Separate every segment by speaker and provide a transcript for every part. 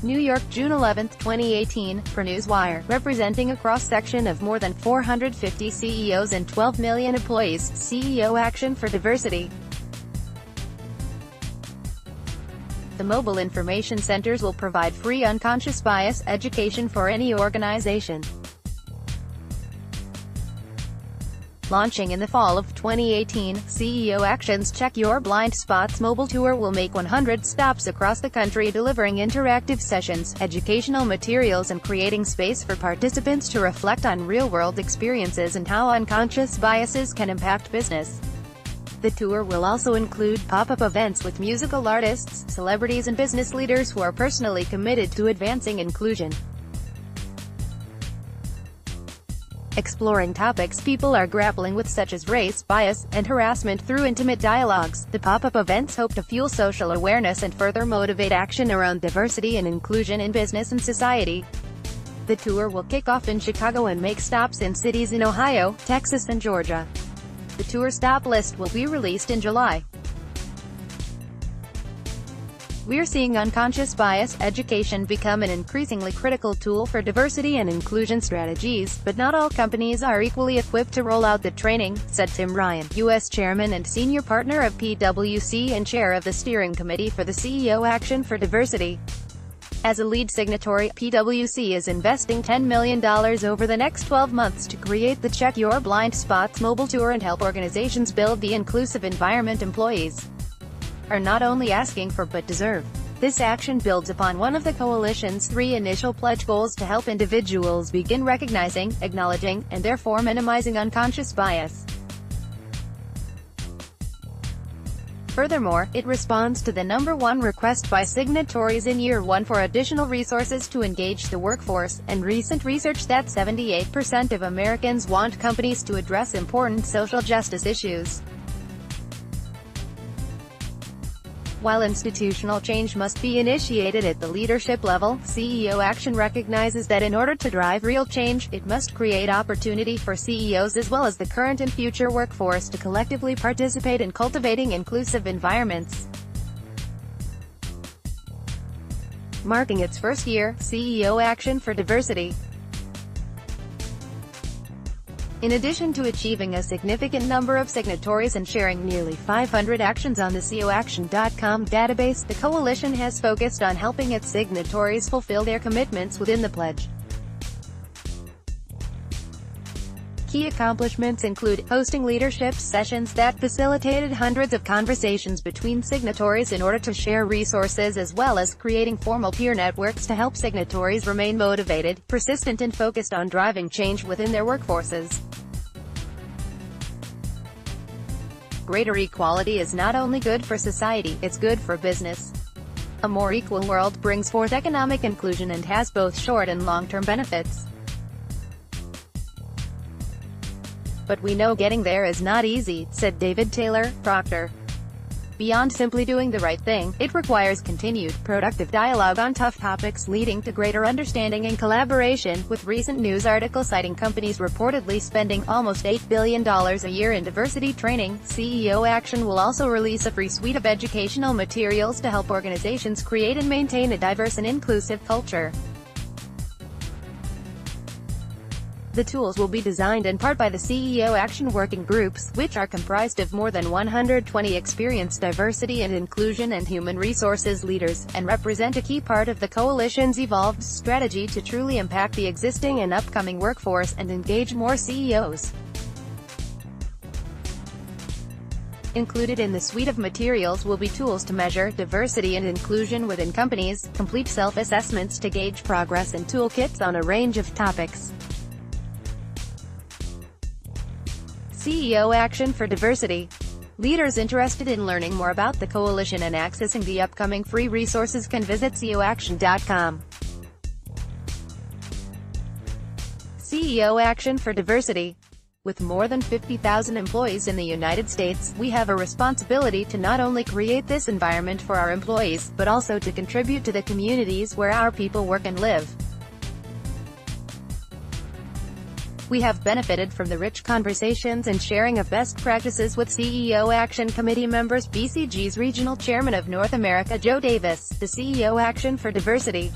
Speaker 1: New York, June 11, 2018, PRNewswire, representing a cross-section of more than 450 CEOs and 12 million employees, CEO Action for Diversity. The mobile information centers will provide free unconscious bias education for any organization. Launching in the fall of 2018, CEO Action's Check Your Blind Spots mobile tour will make 100 stops across the country, delivering interactive sessions, educational materials and creating space for participants to reflect on real-world experiences and how unconscious biases can impact business. The tour will also include pop-up events with musical artists, celebrities and business leaders who are personally committed to advancing inclusion. Exploring topics people are grappling with such as race, bias, and harassment through intimate dialogues, the pop-up events hope to fuel social awareness and further motivate action around diversity and inclusion in business and society. The tour will kick off in Chicago and make stops in cities in Ohio, Texas and Georgia. The tour stop list will be released in July. We're seeing unconscious bias education become an increasingly critical tool for diversity and inclusion strategies, but not all companies are equally equipped to roll out the training, said Tim Ryan, U.S. Chairman and Senior Partner of PwC and Chair of the Steering Committee for the CEO Action for Diversity. As a lead signatory, PwC is investing $10 million over the next 12 months to create the Check Your Blind Spots mobile tour and help organizations build the inclusive environment employees are not only asking for but deserve. This action builds upon one of the coalition's 3 initial pledge goals to help individuals begin recognizing, acknowledging, and therefore minimizing unconscious bias. Furthermore, it responds to the #1 request by signatories in year 1 for additional resources to engage the workforce, and recent research that 78% of Americans want companies to address important social justice issues. While institutional change must be initiated at the leadership level, CEO Action recognizes that in order to drive real change, it must create opportunity for CEOs as well as the current and future workforce to collectively participate in cultivating inclusive environments. Marking its first year, CEO Action for Diversity. In addition to achieving a significant number of signatories and sharing nearly 500 actions on the CEOAction.com database, the coalition has focused on helping its signatories fulfill their commitments within the pledge. Key accomplishments include hosting leadership sessions that facilitated hundreds of conversations between signatories in order to share resources, as well as creating formal peer networks to help signatories remain motivated, persistent and focused on driving change within their workforces. Greater equality is not only good for society, it's good for business. A more equal world brings forth economic inclusion and has both short and long-term benefits. But we know getting there is not easy, said David Taylor, Proctor. Beyond simply doing the right thing, it requires continued, productive dialogue on tough topics leading to greater understanding and collaboration, with recent news articles citing companies reportedly spending almost $8 billion a year in diversity training. CEO Action will also release a free suite of educational materials to help organizations create and maintain a diverse and inclusive culture. The tools will be designed in part by the CEO Action Working Groups, which are comprised of more than 120 experienced diversity and inclusion and human resources leaders, and represent a key part of the coalition's evolved strategy to truly impact the existing and upcoming workforce and engage more CEOs. Included in the suite of materials will be tools to measure diversity and inclusion within companies, complete self-assessments to gauge progress, and toolkits on a range of topics. CEO Action for Diversity. Leaders interested in learning more about the coalition and accessing the upcoming free resources can visit CEOAction.com. CEO Action for Diversity. With more than 50,000 employees in the United States, we have a responsibility to not only create this environment for our employees, but also to contribute to the communities where our people work and live. We have benefited from the rich conversations and sharing of best practices with CEO Action Committee members. BCG's Regional Chairman of North America Joe Davis, the CEO Action for Diversity.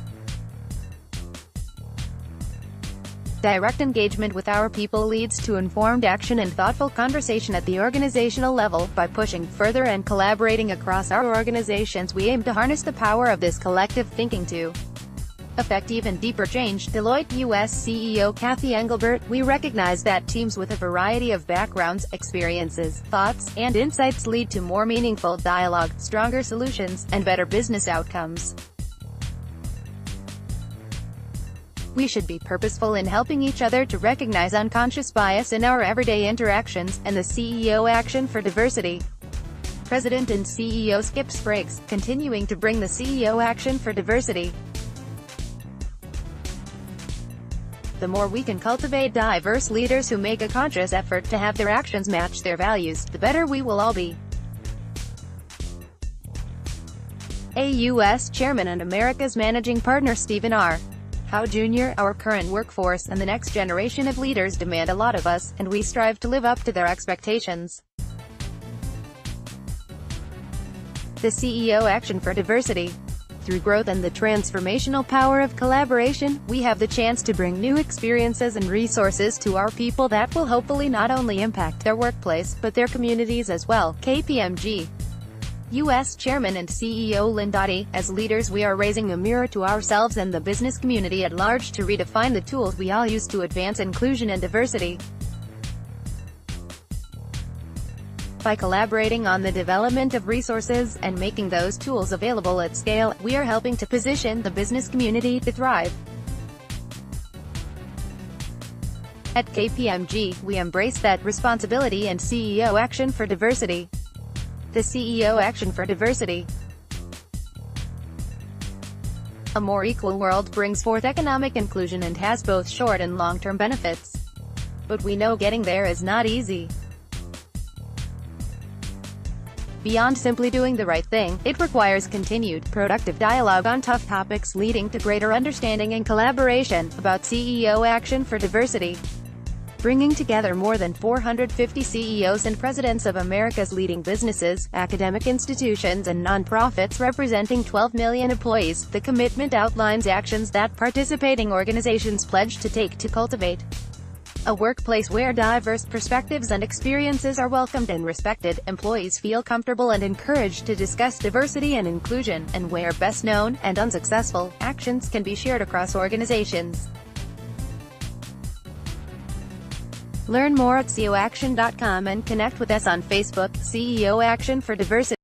Speaker 1: Direct engagement with our people leads to informed action and thoughtful conversation at the organizational level. By pushing further and collaborating across our organizations, we aim to harness the power of this collective thinking to affect even deeper change. Deloitte US CEO Kathy Engelbert: we recognize that teams with a variety of backgrounds, experiences, thoughts, and insights lead to more meaningful dialogue, stronger solutions, and better business outcomes. We should be purposeful in helping each other to recognize unconscious bias in our everyday interactions, and the CEO Action for Diversity President and CEO Skip Spriggs, continuing to bring the CEO Action for Diversity. The more we can cultivate diverse leaders who make a conscious effort to have their actions match their values, the better we will all be. AUS Chairman and America's Managing Partner Stephen R. Howe Jr.: our current workforce and the next generation of leaders demand a lot of us, and we strive to live up to their expectations. The CEO Action for Diversity. Through growth and the transformational power of collaboration, we have the chance to bring new experiences and resources to our people that will hopefully not only impact their workplace, but their communities as well. KPMG U.S. Chairman and CEO Lynn Doughty: as leaders, we are raising a mirror to ourselves and the business community at large to redefine the tools we all use to advance inclusion and diversity. By collaborating on the development of resources, and making those tools available at scale, we are helping to position the business community to thrive. At KPMG, we embrace that responsibility and CEO Action for Diversity. The CEO Action for Diversity. A more equal world brings forth economic inclusion and has both short and long-term benefits. But we know getting there is not easy. Beyond simply doing the right thing, it requires continued, productive dialogue on tough topics, leading to greater understanding and collaboration. About CEO Action for Diversity. Bringing together more than 450 CEOs and presidents of America's leading businesses, academic institutions and nonprofits representing 12 million employees, the commitment outlines actions that participating organizations pledge to take to cultivate a workplace where diverse perspectives and experiences are welcomed and respected, employees feel comfortable and encouraged to discuss diversity and inclusion, and where best known and unsuccessful actions can be shared across organizations. Learn more at ceoaction.com and connect with us on Facebook. CEO Action for Diversity.